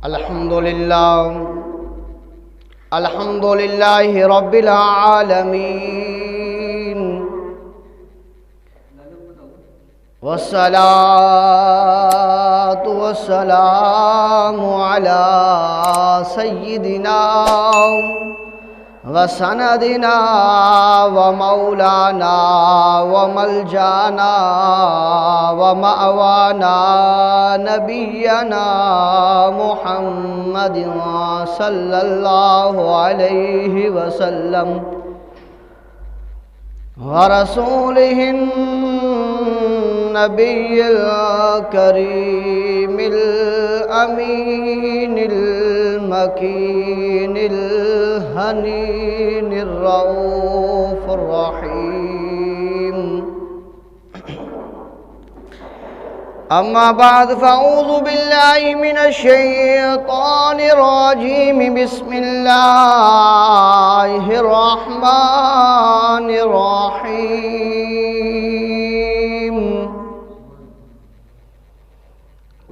الحمد لله رب العالمين، والصلاة والسلام على سيدنا وسندنا ومولانا وملجانا ومأوانا نبينا محمد صلى الله عليه وسلم ورسوله النبي الكريم الأمين المكين الهنين الرؤوف الرحيم. أما بعد، فأعوذ بالله من الشيطان الرجيم. بسم الله الرحمن الرحيم.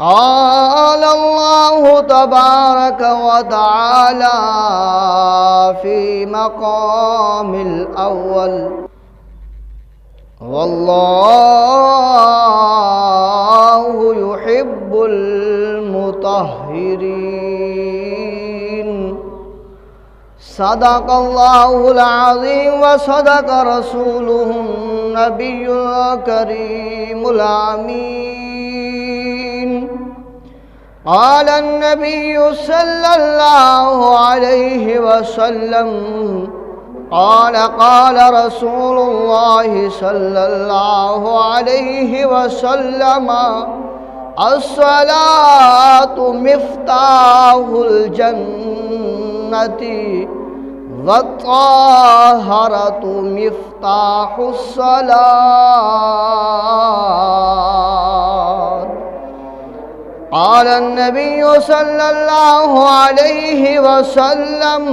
قال الله تبارك وتعالى في مقام الأول: والله يحب المطهرين. صدق الله العظيم وصدق رسوله النبي الكريم الأمين. قال النبي صلى الله عليه وسلم: قال رسول الله صلى الله عليه وسلم: الصلاة مفتاح الجنة والطهارة مفتاح الصلاة. قال النبي صلى الله عليه وسلم: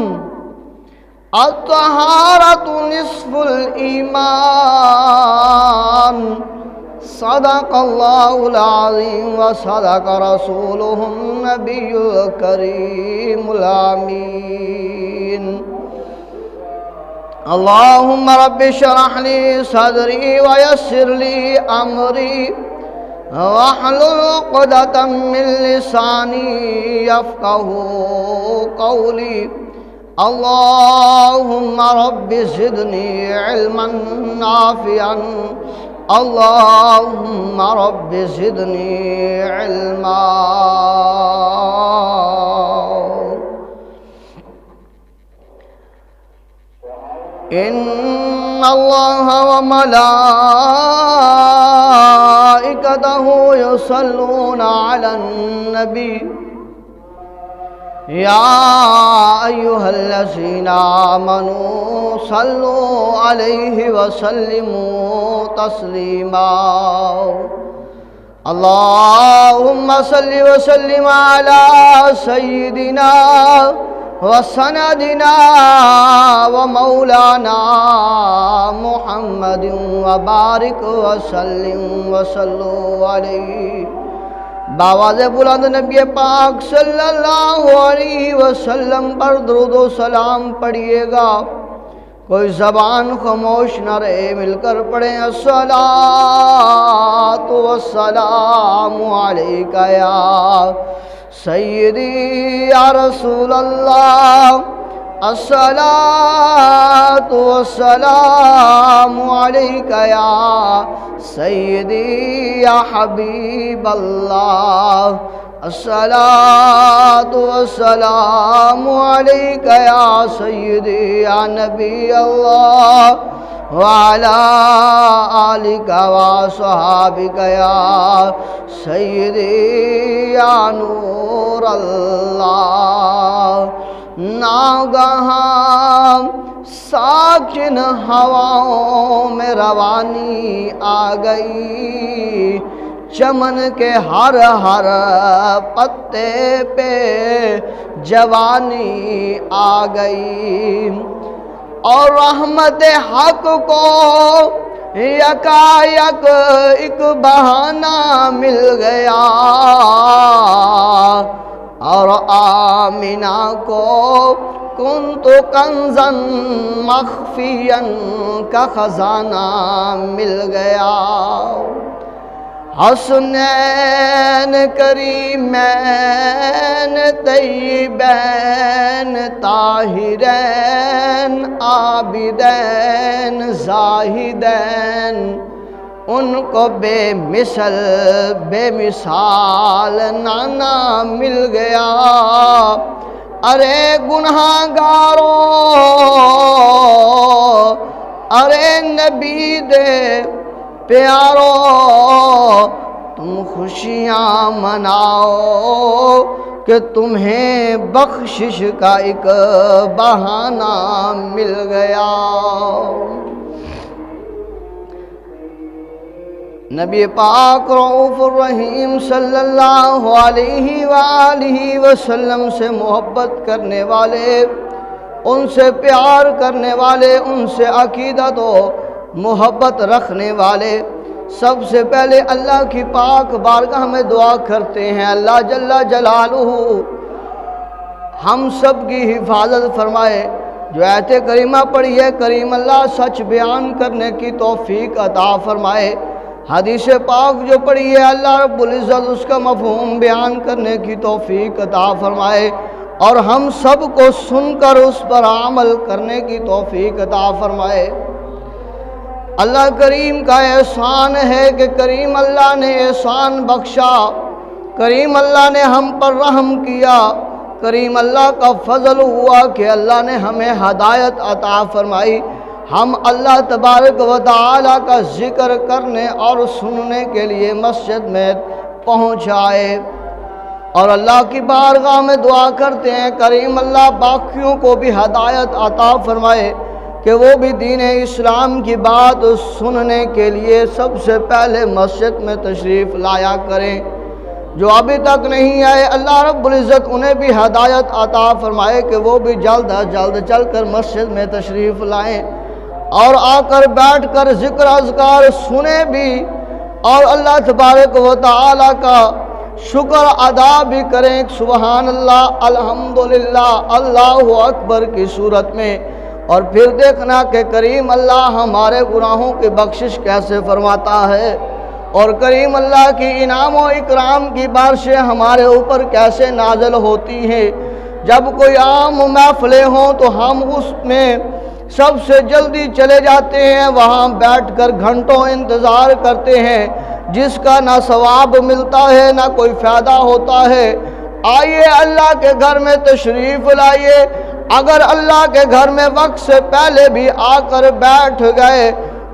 الطهارة نصف الإيمان. صدق الله العظيم وصدق رسوله النبي الكريم الأمين. اللهم رب اشرح لي صدري ويسر لي أمري واحلل عقدة من لساني يفقهوا قولي. اللهم رب زدني علما نافعا. اللهم رب زدني علما. إن الله وملائكته يصلون على النبي يا أيها الذين آمنوا صلوا عليه وسلموا تسليما. اللهم صل وسلم على سيدنا وسندنا ومولانا محمد وبارك وسلم وصلوا عليه. باواز بلند نبی پاک صلی اللہ علیہ وسلم پر درود و سلام پڑھیے گا، کوئی زبان خاموش نہ رہے، مل کر پڑھیں: الصلاۃ والسلام علیکہ یا سیدی یا رسول اللہ. الصلاۃ والسلام علیکہ یا سیدی یا حبیب اللہ. الصلاۃ والسلام علیکہ یا سیدی یا نبی اللہ وعلی آلک وصحابک یا سیدی یا نور اللہ. ناگہاں ساکن ہواؤں میں روانی آ گئی، چمن کے ہر ہر پتے پہ جوانی آ گئی، اور رحمت حق کو یکایک ایک بہانہ مل گیا، اور آمینہ کو کنت کنزن مخفیاً کا خزانہ مل گیا۔ حسنین کریمین طیبین طاہرین عابدین زاہدین، ان کو بے مثال نانا مل گیا۔ ارے گنہگاروں، ارے نبی دے پیارو، تم خوشیاں مناؤ کہ تمہیں بخشش کا ایک بہانہ مل گیا۔ نبی پاک رؤوف الرحیم صلی اللہ علیہ وآلہ وسلم سے محبت کرنے والے، ان سے پیار کرنے والے، ان سے عقیدت و محبت رکھنے والے سب سے پہلے اللہ کی پاک بارگاہ میں دعا کرتے ہیں، اللہ جل جلالہ ہم سب کی حفاظت فرمائے۔ جو آیت کریمہ پڑھی ہے، کریم اللہ سچ بیان کرنے کی توفیق عطا فرمائے۔ حدیث پاک جو پڑھی ہے، اللہ رب العزت اس کا مفہوم بیان کرنے کی توفیق عطا فرمائے، اور ہم سب کو سن کر اس پر عمل کرنے کی توفیق عطا فرمائے۔ اللہ کریم کا احسان ہے کہ کریم اللہ نے احسان بخشا، کریم اللہ نے ہم پر رحم کیا، کریم اللہ کا فضل ہوا کہ اللہ نے ہمیں ہدایت عطا فرمائی۔ ہم اللہ تبارک و تعالی کا ذکر کرنے اور سننے کے لیے مسجد میں پہنچ آئے، اور اللہ کی بارگاہ میں دعا کرتے ہیں کریم اللہ باقیوں کو بھی ہدایت عطا فرمائے کہ وہ بھی دین اسلام کی بات سننے کے لیے سب سے پہلے مسجد میں تشریف لایا کریں۔ جو ابھی تک نہیں آئے، اللہ رب العزت انہیں بھی ہدایت عطا فرمائے کہ وہ بھی جلد از جلد چل کر مسجد میں تشریف لائیں، اور آ کر بیٹھ کر ذکر اذکار سنیں بھی، اور اللہ تبارک و تعالی کا شکر ادا بھی کریں، سبحان اللہ، الحمدللہ، اللہ اکبر کی صورت میں۔ اور پھر دیکھنا کہ کریم اللہ ہمارے گناہوں کی بخشش کیسے فرماتا ہے، اور کریم اللہ کی انعام و اکرام کی بارشیں ہمارے اوپر کیسے نازل ہوتی ہیں۔ جب کوئی عام محفلیں ہوں تو ہم اس میں سب سے جلدی چلے جاتے ہیں، وہاں بیٹھ کر گھنٹوں انتظار کرتے ہیں، جس کا نہ ثواب ملتا ہے نہ کوئی فائدہ ہوتا ہے۔ آئیے اللہ کے گھر میں تشریف لائیے۔ اگر اللہ کے گھر میں وقت سے پہلے بھی آ کر بیٹھ گئے،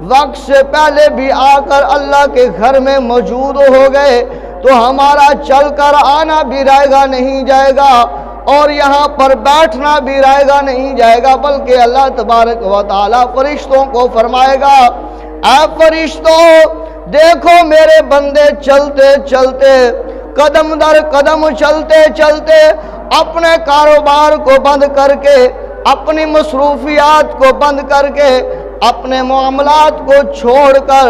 وقت سے پہلے بھی آ کر اللہ کے گھر میں موجود ہو گئے، تو ہمارا چل کر آنا بھی رائے گا نہیں جائے گا، اور یہاں پر بیٹھنا بھی رائے گا نہیں جائے گا، بلکہ اللہ تبارک و تعالی فرشتوں کو فرمائے گا، اے فرشتوں دیکھو میرے بندے چلتے چلتے، قدم در قدم چلتے چلتے، اپنے کاروبار کو بند کر کے، اپنی مصروفیات کو بند کر کے، اپنے معاملات کو چھوڑ کر،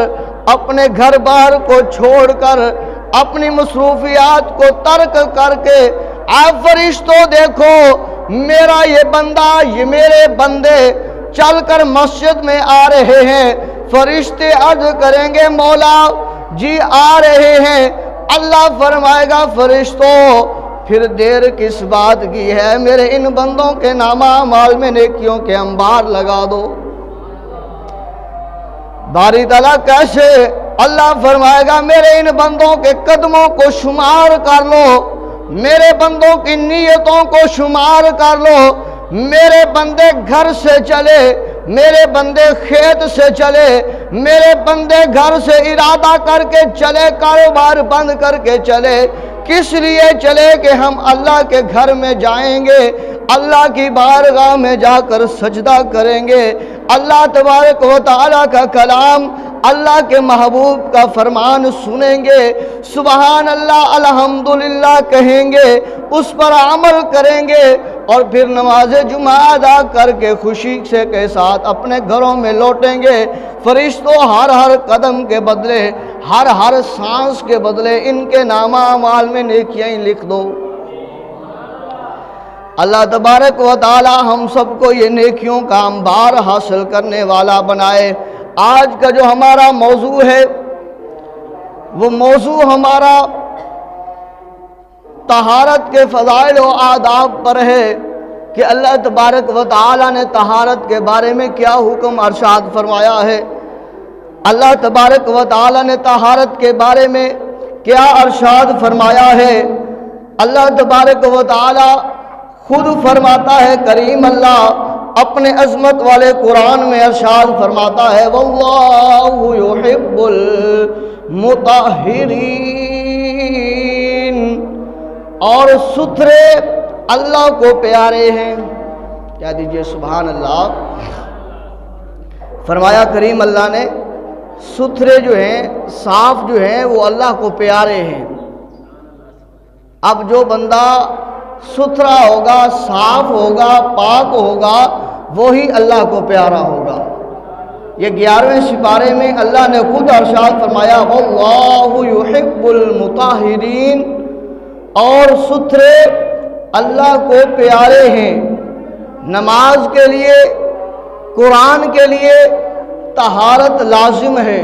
اپنے گھر بار کو چھوڑ کر، اپنی مصروفیات کو ترک کر کے، اے فرشتوں دیکھو میرا یہ بندہ، یہ میرے بندے چل کر مسجد میں آ رہے ہیں۔ فرشتے عرض کریں گے مولا جی آ رہے ہیں۔ اللہ فرمائے گا فرشتوں پھر دیر کس بات کی ہے، میرے ان بندوں کے نامہ اعمال میں نیکیوں کے انبار لگا دو۔ باری تعالیٰ کیسے؟ اللہ فرمائے گا میرے ان بندوں کے قدموں کو شمار کر لو، میرے بندوں کی نیتوں کو شمار کر لو۔ میرے بندے گھر سے چلے، میرے بندے کھیت سے چلے، میرے بندے گھر سے ارادہ کر کے چلے، کاروبار بند کر کے چلے، کس لیے چلے کہ ہم اللہ کے گھر میں جائیں گے، اللہ کی بارگاہ میں جا کر سجدہ کریں گے، اللہ تبارک و تعالیٰ کا کلام، اللہ کے محبوب کا فرمان سنیں گے، سبحان اللہ الحمدللہ کہیں گے، اس پر عمل کریں گے، اور پھر نماز جمعہ ادا کر کے خوشی سے کے ساتھ اپنے گھروں میں لوٹیں گے۔ فرشتوں ہر ہر قدم کے بدلے، ہر ہر سانس کے بدلے ان کے نامہ اعمال میں نیکیاں لکھ دو۔ اللہ تبارک و تعالی ہم سب کو یہ نیکیوں کا انبار حاصل کرنے والا بنائے۔ آج کا جو ہمارا موضوع ہے وہ موضوع ہمارا طہارت کے فضائل و آداب پر ہے کہ اللہ تبارک و تعالی نے طہارت کے بارے میں کیا حکم ارشاد فرمایا ہے۔ اللہ تبارک و تعالی نے طہارت کے بارے میں کیا ارشاد فرمایا ہے۔ اللہ تبارک و تعالی خود فرماتا ہے، کریم اللہ اپنے عظمت والے قرآن میں ارشاد فرماتا ہے، واللہ یحب المطہرین، اور ستھرے اللہ کو پیارے ہیں۔ کیا دیجئے سبحان اللہ۔ فرمایا کریم اللہ نے ستھرے جو ہیں، صاف جو ہیں، وہ اللہ کو پیارے ہیں۔ اب جو بندہ ستھرا ہوگا، صاف ہوگا، پاک ہوگا، وہی اللہ کو پیارا ہوگا۔ یہ 11ویں سپارے میں اللہ نے خود ارشاد فرمایا، واللہ یحب المطہرین، اور ستھرے اللہ کو پیارے ہیں۔ نماز کے لیے، قرآن کے لیے طہارت لازم ہے،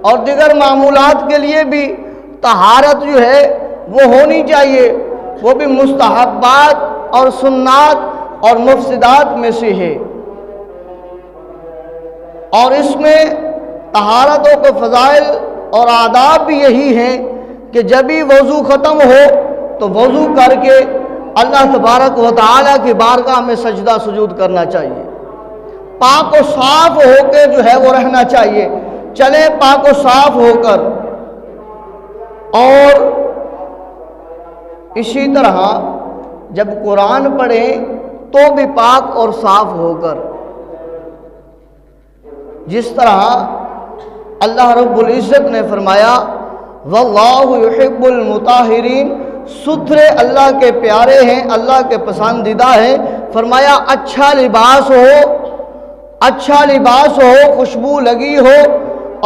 اور دیگر معمولات کے لیے بھی طہارت جو ہے وہ ہونی چاہیے، وہ بھی مستحبات اور سنات اور مفسدات میں سے ہے۔ اور اس میں طہارتوں کے فضائل اور آداب بھی یہی ہیں کہ جب ہی وضو ختم ہو تو وضو کر کے اللہ تبارک و تعالیٰ کی بارگاہ میں سجدہ سجود کرنا چاہیے، پاک و صاف ہو کے جو ہے وہ رہنا چاہیے، چلے پاک و صاف ہو کر۔ اور اسی طرح جب قرآن پڑھیں تو بھی پاک اور صاف ہو کر، جس طرح اللہ رب العزت نے فرمایا، واللہ یحب المطہرین، ستھرے اللہ کے پیارے ہیں، اللہ کے پسندیدہ ہیں۔ فرمایا اچھا لباس ہو، اچھا لباس ہو، خوشبو لگی ہو،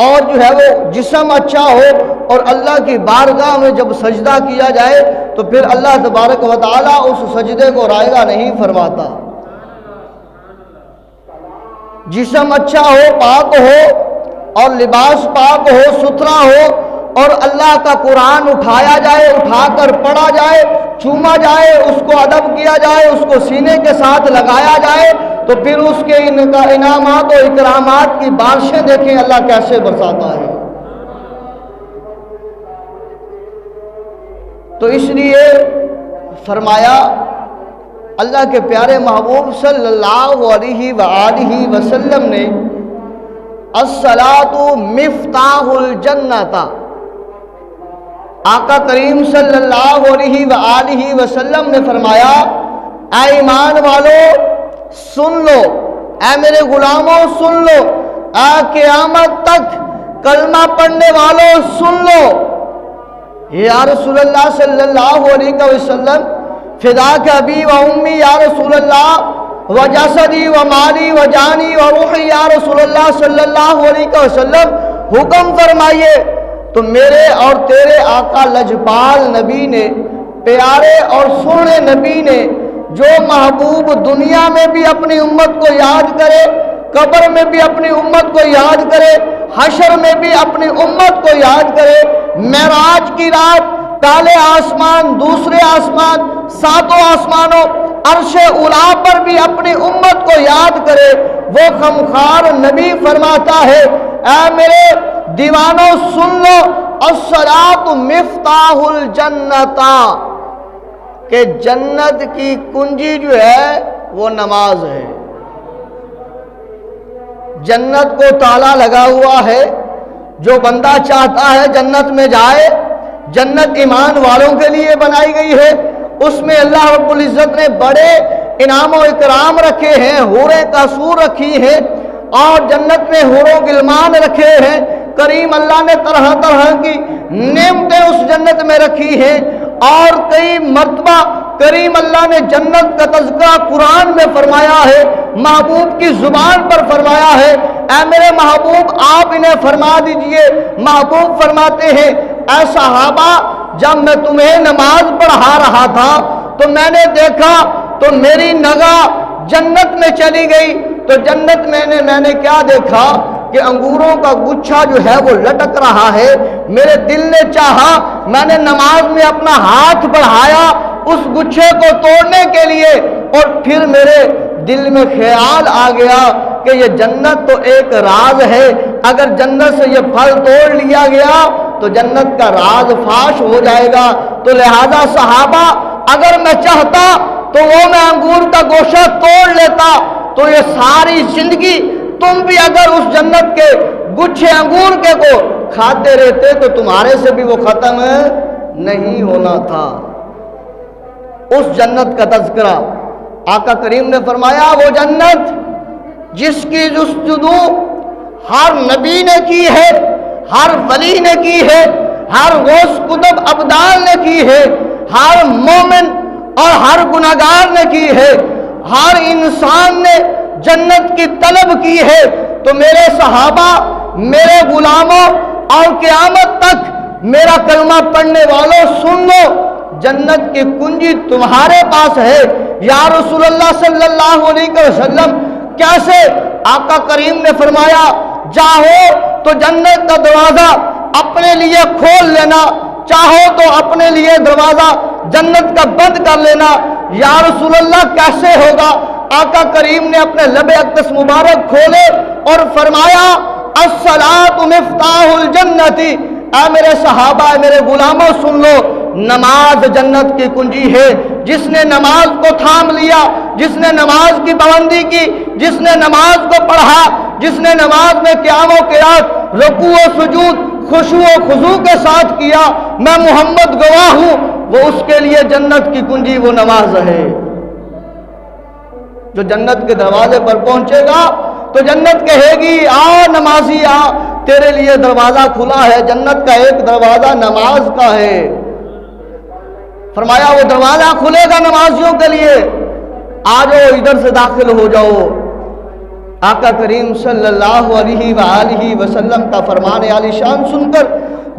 اور جو ہے وہ جسم اچھا ہو، اور اللہ کی بارگاہ میں جب سجدہ کیا جائے تو پھر اللہ تبارک و تعالیٰ اس سجدے کو رائگاں نہیں فرماتا۔ جسم اچھا ہو، پاک ہو، اور لباس پاک ہو، ستھرا ہو، اور اللہ کا قرآن اٹھایا جائے، اٹھا کر پڑھا جائے، چوما جائے، اس کو ادب کیا جائے، اس کو سینے کے ساتھ لگایا جائے، تو پھر اس کے انعامات و اکرامات کی بارشیں دیکھیں اللہ کیسے برساتا ہے۔ تو اس لیے فرمایا اللہ کے پیارے محبوب صلی اللہ علیہ وآلہ وسلم نے، الصلاۃ مفتاح الجنۃ، آقا کریم صلی اللہ علیہ وآلہ وسلم نے فرمایا، اے ایمان والو سن لو، اے میرے غلاموں سن لو، اے قیامت تک کلمہ پڑھنے والوں سن لو۔ یا رسول اللہ صلی اللہ علیہ وسلم، فداک ابی و امی یا رسول اللہ، و جسدی و مالی و جانی و روحی یا رسول اللہ صلی اللہ علیہ وسلم، حکم فرمائیے۔ تو میرے اور تیرے آقا لجپال نبی نے، پیارے اور سونے نبی نے، جو محبوب دنیا میں بھی اپنی امت کو یاد کرے، قبر میں بھی اپنی امت کو یاد کرے، حشر میں بھی اپنی امت کو یاد کرے، معراج کی رات پہلے آسمان، دوسرے آسمان، ساتوں آسمانوں، عرش اولی پر بھی اپنی امت کو یاد کرے، وہ خمخار نبی فرماتا ہے، اے میرے دیوانوں سن لو، الصلاۃ مفتاح الجنۃ، کہ جنت کی کنجی جو ہے وہ نماز ہے۔ جنت کو تالا لگا ہوا ہے، جو بندہ چاہتا ہے جنت میں جائے، جنت ایمان والوں کے لیے بنائی گئی ہے، اس میں اللہ رب العزت نے بڑے انعام و اکرام رکھے ہیں، حوریں قصور رکھی ہیں، اور جنت میں حور و غلمان رکھے ہیں، کریم اللہ نے طرح طرح کی نعمتیں اس جنت میں رکھی ہیں، اور کئی مرتبہ کریم اللہ نے جنت کا تذکرہ قرآن میں فرمایا ہے، محبوب کی زبان پر فرمایا ہے۔ اے میرے محبوب آپ انہیں فرما دیجئے۔ محبوب فرماتے ہیں، اے صحابہ جب میں تمہیں نماز پڑھا رہا تھا تو میں نے دیکھا تو میری نگاہ جنت میں چلی گئی، تو جنت میں نے کیا دیکھا کہ انگوروں کا گچھا جو ہے وہ لٹک رہا ہے۔ میرے دل نے چاہا، میں نے نماز میں اپنا ہاتھ بڑھایا اس گچھے کو توڑنے کے لیے، اور پھر میرے دل میں خیال آ گیا کہ یہ جنت تو ایک راز ہے، اگر جنت سے یہ پھل توڑ لیا گیا تو جنت کا راز فاش ہو جائے گا۔ تو لہذا صحابہ، اگر میں چاہتا تو وہ میں انگور کا گوشہ توڑ لیتا، تو یہ ساری زندگی تم بھی اگر اس جنت کے گچھے انگور کے کو کھاتے رہتے تو تمہارے سے بھی وہ ختم نہیں ہونا تھا۔ اس جنت کا تذکرہ آقا کریم نے فرمایا، وہ جنت جس کی جستجو ہر نبی نے کی ہے، ہر ولی نے کی ہے، ہر غوث قطب ابدال نے کی ہے، ہر مومن اور ہر گناہگار نے کی ہے، ہر انسان نے جنت کی طلب کی ہے۔ تو میرے صحابہ، میرے غلاموں اور قیامت تک میرا کلمہ پڑھنے والوں سن لو، جنت کی کنجی تمہارے پاس ہے۔ یا رسول اللہ صلی اللہ علیہ وسلم، کیسے؟ آقا کریم نے فرمایا، چاہو تو جنت کا دروازہ اپنے لیے کھول لینا، چاہو تو اپنے لیے دروازہ جنت کا بند کر لینا۔ یا رسول اللہ کیسے ہوگا؟ آقا کریم نے اپنے لب اقدس مبارک کھولے اور فرمایا، الصلاۃ مفتاح الجنت۔ اے میرے صحابہ، اے میرے غلاموں سن لو، نماز جنت کی کنجی ہے۔ جس نے نماز کو تھام لیا، جس نے نماز کی پابندی کی، جس نے نماز کو پڑھا، جس نے نماز میں قیام و قرات، رکوع و سجود خشوع و خضوع کے ساتھ کیا، میں محمد گواہ ہوں، وہ اس کے لیے جنت کی کنجی وہ نماز ہے۔ جو جنت کے دروازے پر پہنچے گا تو جنت کہے گی، آ نمازی آ، تیرے لیے دروازہ کھلا ہے۔ جنت کا ایک دروازہ نماز کا ہے۔ فرمایا وہ دروازہ کھلے گا نمازیوں کے لیے، آ جاؤ ادھر سے داخل ہو جاؤ۔ آقا کریم صلی اللہ علیہ وآلہ وسلم کا فرمان عالی شان سن کر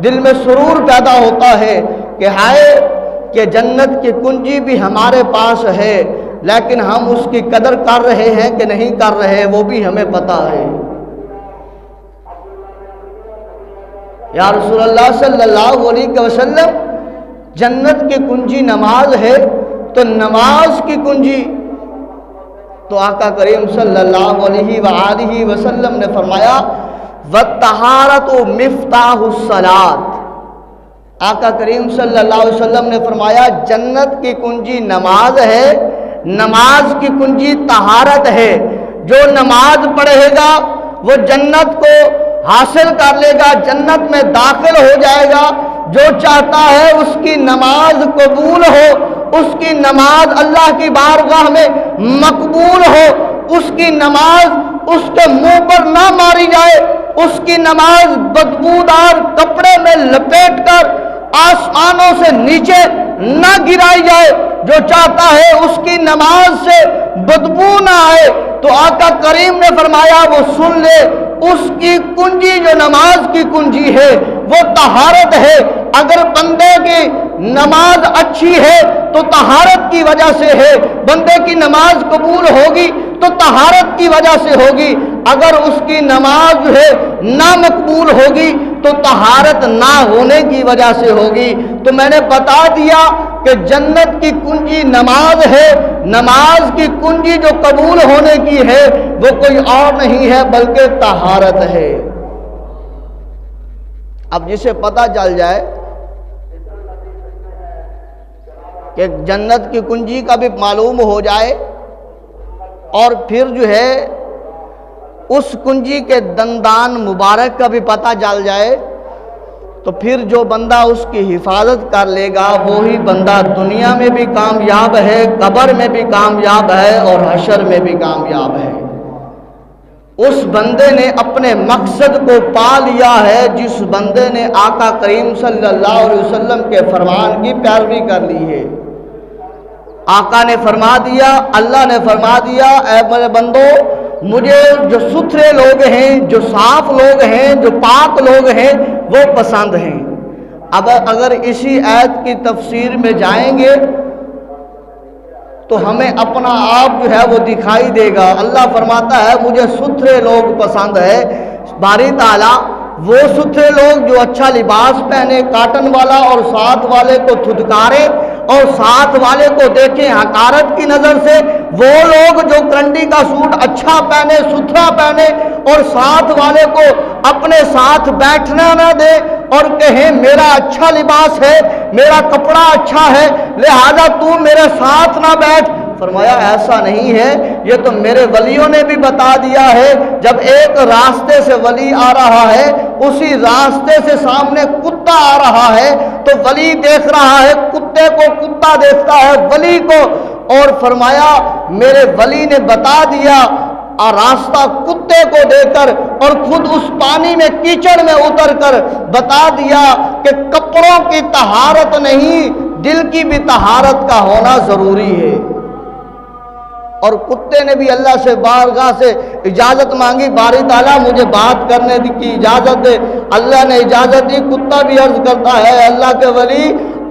دل میں سرور پیدا ہوتا ہے کہ ہائے کہ جنت کی کنجی بھی ہمارے پاس ہے، لیکن ہم اس کی قدر کر رہے ہیں کہ نہیں کر رہے وہ بھی ہمیں پتہ ہے۔ یا رسول اللہ صلی اللہ علیہ وسلم، جنت کی کنجی نماز ہے، تو نماز کی کنجی تو آقا کریم صلی اللہ علیہ وآلہ وسلم نے فرمایا، وَالطَّہَارَةُ مِفْتَاحُ الصَّلَاةِ۔ آقا کریم صلی اللہ علیہ وسلم نے فرمایا، جنت کی کنجی نماز ہے، نماز کی کنجی طہارت ہے۔ جو نماز پڑھے گا وہ جنت کو حاصل کر لے گا، جنت میں داخل ہو جائے گا۔ جو چاہتا ہے اس کی نماز قبول ہو، اس کی نماز اللہ کی بارگاہ میں مقبول ہو، اس کی نماز اس کے منہ پر نہ ماری جائے، اس کی نماز بدبودار کپڑے میں لپیٹ کر آسمانوں سے نیچے نہ گرائی جائے۔ جو چاہتا ہے اس کی نماز سے بدبو نہ آئے، تو آقا کریم نے فرمایا وہ سن لے، اس کی کنجی جو نماز کی کنجی ہے وہ طہارت ہے۔ اگر بندے کی نماز اچھی ہے تو طہارت کی وجہ سے ہے، بندے کی نماز قبول ہوگی تو طہارت کی وجہ سے ہوگی، اگر اس کی نماز جو ہے نامقبول ہوگی تو طہارت نہ ہونے کی وجہ سے ہوگی۔ تو میں نے بتا دیا کہ جنت کی کنجی نماز ہے، نماز کی کنجی جو قبول ہونے کی ہے وہ کوئی اور نہیں ہے بلکہ طہارت ہے۔ اب جسے پتہ چل جائے کہ جنت کی کنجی کا بھی معلوم ہو جائے اور پھر جو ہے اس کنجی کے دندان مبارک کا بھی پتہ چل جائے، تو پھر جو بندہ اس کی حفاظت کر لے گا وہی بندہ دنیا میں بھی کامیاب ہے، قبر میں بھی کامیاب ہے اور حشر میں بھی کامیاب ہے۔ اس بندے نے اپنے مقصد کو پا لیا ہے جس بندے نے آقا کریم صلی اللہ علیہ وسلم کے فرمان کی پیروی کر لی ہے۔ آقا نے فرما دیا، اللہ نے فرما دیا، اے میرے بندو، مجھے جو ستھرے لوگ ہیں، جو صاف لوگ ہیں، جو پاک لوگ ہیں وہ پسند ہیں۔ اب اگر اسی آیت کی تفسیر میں جائیں گے تو ہمیں اپنا آپ جو ہے وہ دکھائی دے گا۔ اللہ فرماتا ہے مجھے ستھرے لوگ پسند ہے۔ باری تعالیٰ وہ ستھرے لوگ جو اچھا لباس پہنے کاٹن والا اور ساتھ والے کو دھتکارے اور ساتھ والے کو دیکھیں حقارت کی نظر سے، وہ لوگ جو کرنڈی کا سوٹ اچھا پہنے ستھرا پہنے اور ساتھ والے کو اپنے ساتھ بیٹھنا نہ دے اور کہیں میرا اچھا لباس ہے، میرا کپڑا اچھا ہے لہذا تو میرے ساتھ نہ بیٹھ۔ فرمایا ایسا نہیں ہے، یہ تو میرے ولیوں نے بھی بتا دیا ہے۔ جب ایک راستے سے ولی آ رہا ہے، اسی راستے سے سامنے کتا آ رہا ہے تو ولی دیکھ رہا ہے کتے کو، کتا دیکھتا ہے ولی کو، اور فرمایا میرے ولی نے بتا دیا راستہ کتے کو دے کر اور خود اس پانی میں کیچڑ میں اتر کر بتا دیا کہ کپڑوں کی طہارت نہیں، دل کی بھی طہارت کا ہونا ضروری ہے۔ اور کتے نے بھی اللہ سے بارگاہ سے اجازت مانگی، باری تعالیٰ مجھے بات کرنے کی اجازت دے۔ اللہ نے اجازت دی۔ کتا بھی عرض کرتا ہے اللہ کے ولی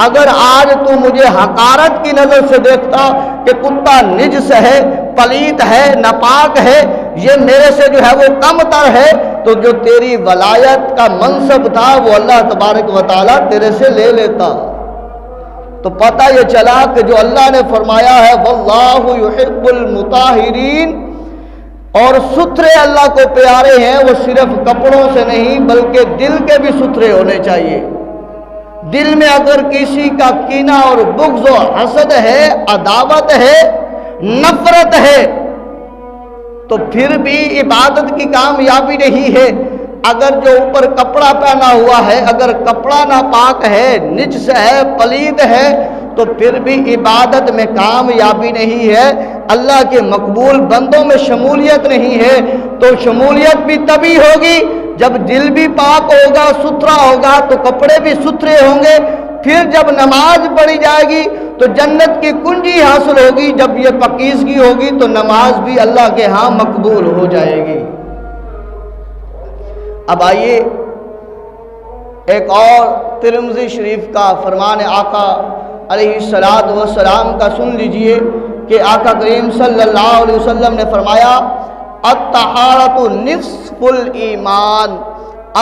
اگر آج تو مجھے حقارت کی نظر سے دیکھتا کہ کتا نجس ہے، پلیت ہے، ناپاک ہے، یہ میرے سے جو ہے وہ کم تر ہے، تو جو تیری ولایت کا منصب تھا وہ اللہ تبارک و تعالیٰ تیرے سے لے لیتا۔ تو پتہ یہ چلا کہ جو اللہ نے فرمایا ہے واللہ یحب المطہرین، اور ستھرے اللہ کو پیارے ہیں، وہ صرف کپڑوں سے نہیں بلکہ دل کے بھی ستھرے ہونے چاہیے۔ دل میں اگر کسی کا کینہ اور بغض و حسد ہے، عداوت ہے، نفرت ہے، تو پھر بھی عبادت کی کامیابی نہیں ہے۔ اگر جو اوپر کپڑا پہنا ہوا ہے اگر کپڑا ناپاک ہے، نجس ہے، پلید ہے، تو پھر بھی عبادت میں کامیابی نہیں ہے، اللہ کے مقبول بندوں میں شمولیت نہیں ہے۔ تو شمولیت بھی تبھی ہوگی جب دل بھی پاک ہوگا، ستھرا ہوگا، تو کپڑے بھی ستھرے ہوں گے۔ پھر جب نماز پڑھی جائے گی تو جنت کی کنجی حاصل ہوگی، جب یہ پاکیزگی ہوگی تو نماز بھی اللہ کے ہاں مقبول ہو جائے گی۔ اب آئیے ایک اور ترمذی شریف کا فرمان آقا علیہ السلام کا سن لیجئے کہ آقا کریم صلی اللہ علیہ وسلم نے فرمایا الطہارۃ نصف الایمان،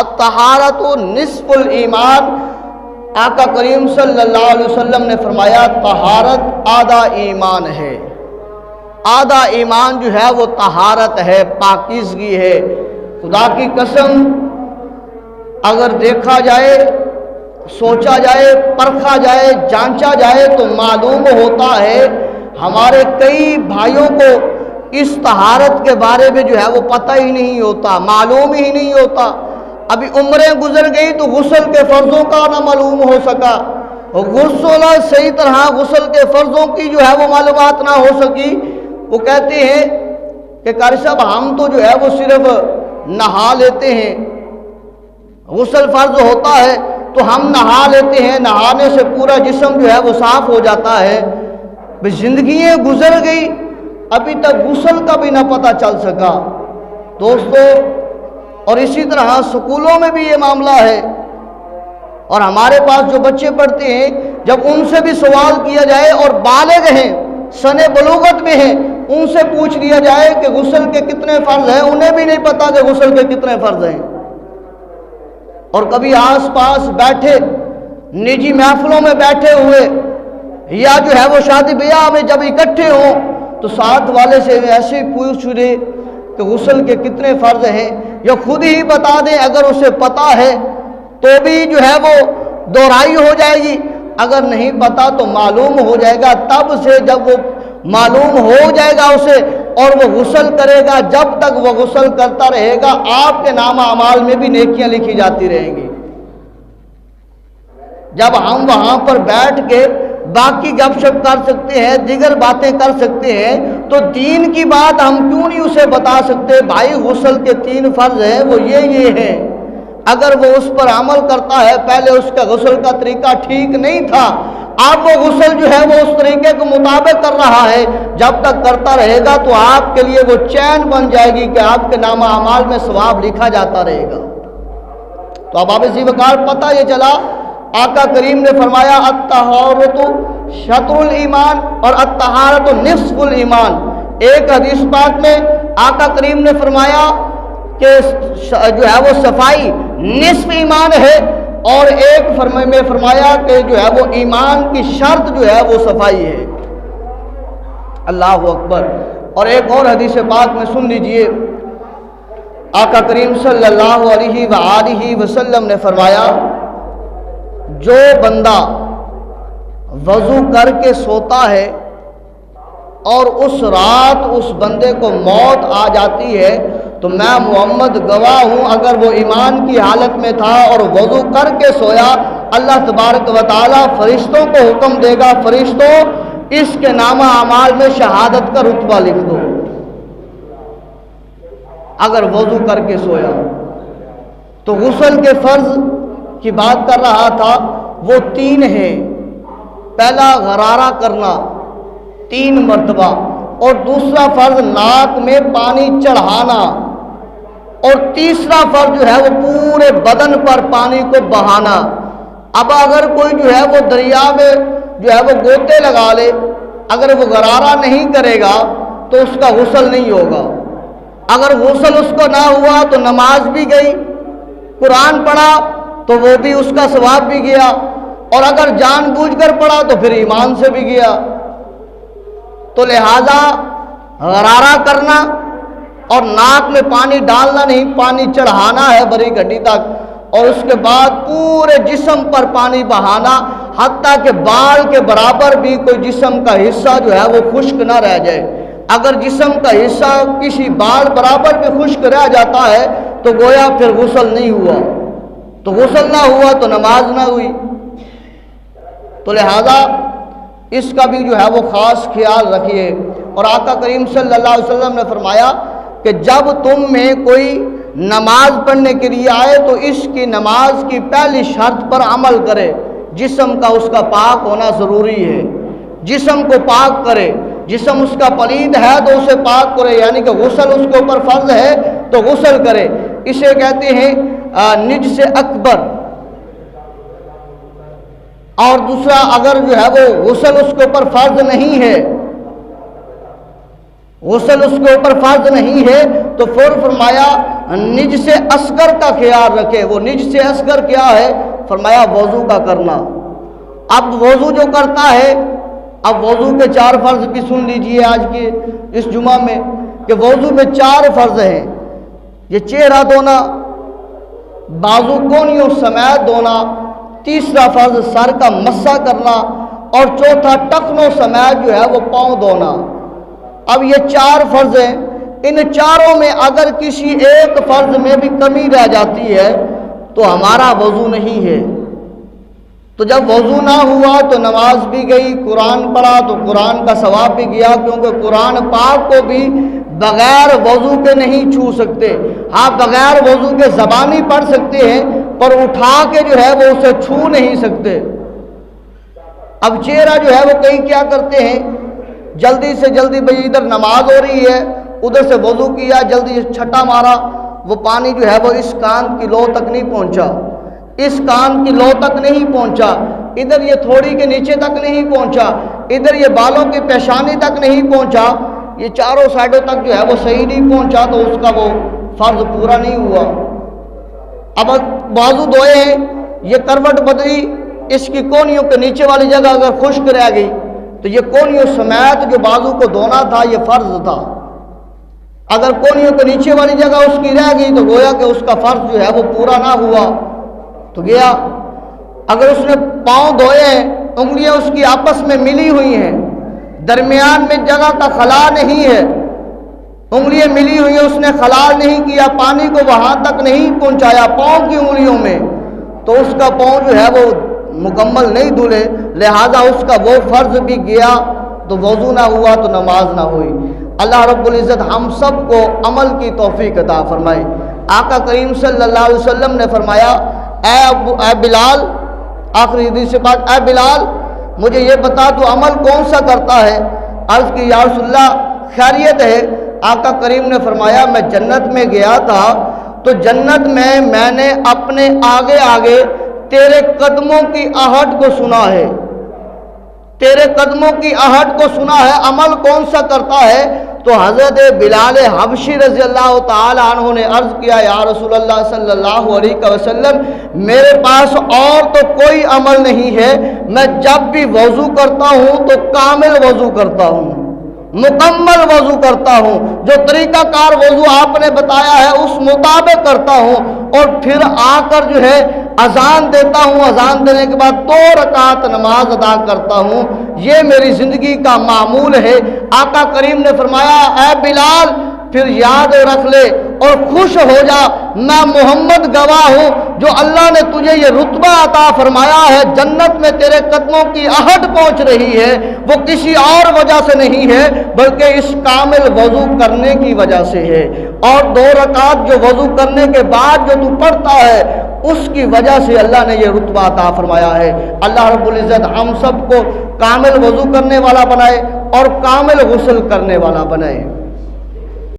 الطہارۃ نصف الایمان۔ آقا کریم صلی اللہ علیہ وسلم نے فرمایا طہارت آدھا ایمان ہے۔ آدھا ایمان جو ہے وہ طہارت ہے، پاکیزگی ہے۔ خدا کی قسم اگر دیکھا جائے، سوچا جائے، پرکھا جائے، جانچا جائے تو معلوم ہوتا ہے ہمارے کئی بھائیوں کو اس طہارت کے بارے میں جو ہے وہ پتہ ہی نہیں ہوتا، معلوم ہی نہیں ہوتا۔ ابھی عمریں گزر گئی تو غسل کے فرضوں کا نہ معلوم ہو سکا، غسل صحیح طرح غسل کے فرضوں کی جو ہے وہ معلومات نہ ہو سکی۔ وہ کہتے ہیں کہ قاری صاحب ہم تو جو ہے وہ صرف نہا لیتے ہیں، غسل فرض ہوتا ہے تو ہم نہا لیتے ہیں، نہانے سے پورا جسم جو ہے وہ صاف ہو جاتا ہے۔ زندگیاں گزر گئی ابھی تک غسل کا بھی نہ پتہ چل سکا دوستو۔ اور اسی طرح سکولوں میں بھی یہ معاملہ ہے، اور ہمارے پاس جو بچے پڑھتے ہیں جب ان سے بھی سوال کیا جائے اور بالغ ہیں، سن بلوغت میں ہیں، ان سے پوچھ لیا جائے کہ غسل کے کتنے فرض ہیں، انہیں بھی نہیں پتا کہ غسل کے کتنے فرض ہیں۔ اور کبھی آس پاس بیٹھے نجی محفلوں میں بیٹھے ہوئے یا جو ہے وہ شادی بیاہ میں جب اکٹھے ہوں تو ساتھ والے سے ایسے پوچھ لے کہ غسل کے کتنے فرض ہیں، یا خود ہی بتا دیں اگر اسے پتا ہے تو بھی جو ہے وہ دوہرائی ہو جائے گی، اگر نہیں پتا تو معلوم ہو جائے گا۔ تب سے جب وہ معلوم ہو جائے گا اسے اور وہ غسل کرے گا، جب تک وہ غسل کرتا رہے گا آپ کے نامہ اعمال میں بھی نیکیاں لکھی جاتی رہیں گی۔ جب ہم وہاں پر بیٹھ کے باقی گپ شپ کر سکتے ہیں، دیگر باتیں کر سکتے ہیں، تو دین کی بات ہم کیوں نہیں اسے بتا سکتے؟ بھائی غسل کے 3 فرض ہیں، وہ یہ ہیں، اگر وہ اس پر عمل کرتا ہے، پہلے اس کا غسل کا طریقہ ٹھیک نہیں تھا، اب وہ غسل جو ہے وہ اس طریقے کے مطابق کر رہا ہے، جب تک کرتا رہے گا تو آپ کے لیے وہ چین بن جائے گی کہ آپ کے نامہ اعمال میں ثواب لکھا جاتا رہے گا۔ تو اب آپ اسی وقار پتہ یہ چلا آقا کریم نے فرمایا الطہارۃ شطر الایمان اور الطہارۃ نصف الایمان۔ ایک حدیث پاک میں آقا کریم نے فرمایا کہ جو ہے وہ صفائی نصف ایمان ہے، اور ایک میں فرمایا کہ جو ہے وہ ایمان کی شرط جو ہے وہ صفائی ہے۔ اللہ اکبر۔ اور ایک اور حدیث پاک میں سن لیجئے، آقا کریم صلی اللہ علیہ وآلہ وسلم نے فرمایا جو بندہ وضو کر کے سوتا ہے اور اس رات اس بندے کو موت آ جاتی ہے تو میں محمد گواہ ہوں، اگر وہ ایمان کی حالت میں تھا اور وضو کر کے سویا، اللہ تبارک و تعالی فرشتوں کو حکم دے گا، فرشتوں اس کے نامہ اعمال میں شہادت کا رتبہ لکھ دو، اگر وضو کر کے سویا۔ تو غسل کے فرض کی بات کر رہا تھا، وہ 3 ہیں۔ پہلا غرارہ کرنا 3 مرتبہ، اور دوسرا فرض ناک میں پانی چڑھانا، اور تیسرا فرض جو ہے وہ پورے بدن پر پانی کو بہانا۔ اب اگر کوئی جو ہے وہ دریا میں جو ہے وہ گوتے لگا لے، اگر وہ غرارہ نہیں کرے گا تو اس کا غسل نہیں ہوگا۔ اگر غسل اس کو نہ ہوا تو نماز بھی گئی، قرآن پڑھا تو وہ بھی اس کا ثواب بھی گیا، اور اگر جان بوجھ کر پڑھا تو پھر ایمان سے بھی گیا۔ تو لہذا غرارہ کرنا اور ناک میں پانی ڈالنا نہیں، پانی چڑھانا ہے بری گھٹی تک، اور اس کے بعد پورے جسم پر پانی بہانا، حتیٰ کہ بال کے برابر بھی کوئی جسم کا حصہ جو ہے وہ خشک نہ رہ جائے۔ اگر جسم کا حصہ کسی بال برابر بھی خشک رہ جاتا ہے تو گویا پھر غسل نہیں ہوا، تو غسل نہ ہوا تو نماز نہ ہوئی۔ تو لہذا اس کا بھی جو ہے وہ خاص خیال رکھیے۔ اور آقا کریم صلی اللہ علیہ وسلم نے فرمایا کہ جب تم میں کوئی نماز پڑھنے کے لیے آئے تو اس کی نماز کی پہلی شرط پر عمل کرے، جسم کا اس کا پاک ہونا ضروری ہے، جسم کو پاک کرے، جسم اس کا پلید ہے تو اسے پاک کرے، یعنی کہ غسل اس کے اوپر فرض ہے تو غسل کرے، اسے کہتے ہیں نجس اکبر۔ اور دوسرا اگر جو ہے وہ غسل اس کے اوپر فرض نہیں ہے، غسل اس کے اوپر فرض نہیں ہے تو پھر فرمایا نجس اصغر کا خیال رکھے۔ وہ نجس اصغر کیا ہے؟ فرمایا وضو کا کرنا۔ اب وضو جو کرتا ہے، اب وضو کے 4 فرض بھی سن لیجئے آج کے اس جمعہ میں، کہ وضو میں 4 فرض ہیں۔ یہ چہرہ دھونا، بازو کونیوں سمیت دھونا، تیسرا فرض سر کا مسح کرنا، اور چوتھا ٹخنوں سمیت جو ہے وہ پاؤں دھونا۔ اب یہ 4 فرض ہیں، ان چاروں میں اگر کسی ایک فرض میں بھی کمی رہ جاتی ہے تو ہمارا وضو نہیں ہے۔ تو جب وضو نہ ہوا تو نماز بھی گئی، قرآن پڑھا تو قرآن کا ثواب بھی گیا، کیونکہ قرآن پاک کو بھی بغیر وضو کے نہیں چھو سکتے۔ ہاں بغیر وضو کے زبانی پڑھ سکتے ہیں، پر اٹھا کے جو ہے وہ اسے چھو نہیں سکتے۔ اب چہرہ جو ہے وہ کئی کیا کرتے ہیں، جلدی سے جلدی بھئی ادھر نماز ہو رہی ہے، ادھر سے وضو کیا، جلدی سے چھٹا مارا، وہ پانی جو ہے وہ اس کان کی لو تک نہیں پہنچا، اس کان کی لو تک نہیں پہنچا، ادھر یہ تھوڑی کے نیچے تک نہیں پہنچا، ادھر یہ بالوں کی پیشانی تک نہیں پہنچا، یہ چاروں سائڈوں تک جو ہے وہ صحیح نہیں پہنچا، تو اس کا وہ فرض پورا نہیں ہوا۔ اب بازو دھوئے ہیں، یہ کروٹ بدلی، اس کی کونیوں کے نیچے والی جگہ اگر خشک رہ گئی تو یہ کونیوں سمیت جو بازو کو دھونا تھا یہ فرض تھا۔ اگر کونیوں کے نیچے والی جگہ اس کی رہ گئی تو گویا کہ اس کا فرض جو ہے وہ پورا نہ ہوا تو گیا۔ اگر اس نے پاؤں دھوئے ہیں، انگلیاں اس کی آپس میں ملی ہوئی ہیں، درمیان میں جگہ کا خلا نہیں ہے، انگلیاں ملی ہوئی ہیں، اس نے خلال نہیں کیا، پانی کو وہاں تک نہیں پہنچایا پاؤں کی انگلیوں میں، تو اس کا پاؤں جو ہے وہ مکمل نہیں دھلے، لہذا اس کا وہ فرض بھی گیا، تو وضو نہ ہوا تو نماز نہ ہوئی۔ اللہ رب العزت ہم سب کو عمل کی توفیق عطا فرمائے۔ آقا کریم صلی اللہ علیہ وسلم نے فرمایا، اے بلال، آخری حدیث سے بعد، اے بلال مجھے یہ بتا تو عمل کون سا کرتا ہے؟ عرض کی یا رسول اللہ خیریت ہے؟ آقا کریم نے فرمایا میں جنت میں گیا تھا تو جنت میں میں نے اپنے آگے آگے تیرے قدموں کی آہٹ کو سنا ہے، تیرے قدموں کی آہٹ کو سنا ہے، عمل کون سا کرتا ہے؟ تو حضرت بلال حبشی رضی اللہ تعالی عنہ نے عرض کیا یا رسول اللہ صلی اللہ علیہ وسلم، میرے پاس اور تو کوئی عمل نہیں ہے، میں جب بھی وضو کرتا ہوں تو کامل وضو کرتا ہوں، مکمل وضو کرتا ہوں، جو طریقہ کار وضو آپ نے بتایا ہے اس مطابق کرتا ہوں، اور پھر آ کر جو ہے اذان دیتا ہوں، اذان دینے کے بعد 2 رکعت نماز ادا کرتا ہوں، یہ میری زندگی کا معمول ہے۔ آقا کریم نے فرمایا اے بلال پھر یاد رکھ لے اور خوش ہو جا، میں محمد گواہ ہوں جو اللہ نے تجھے یہ رتبہ عطا فرمایا ہے، جنت میں تیرے قدموں کی آہٹ پہنچ رہی ہے، وہ کسی اور وجہ سے نہیں ہے بلکہ اس کامل وضو کرنے کی وجہ سے ہے، اور 2 رکعت جو وضو کرنے کے بعد جو تو پڑھتا ہے اس کی وجہ سے اللہ نے یہ رتبہ عطا فرمایا ہے۔ اللہ رب العزت ہم سب کو کامل وضو کرنے والا بنائے اور کامل غسل کرنے والا بنائے۔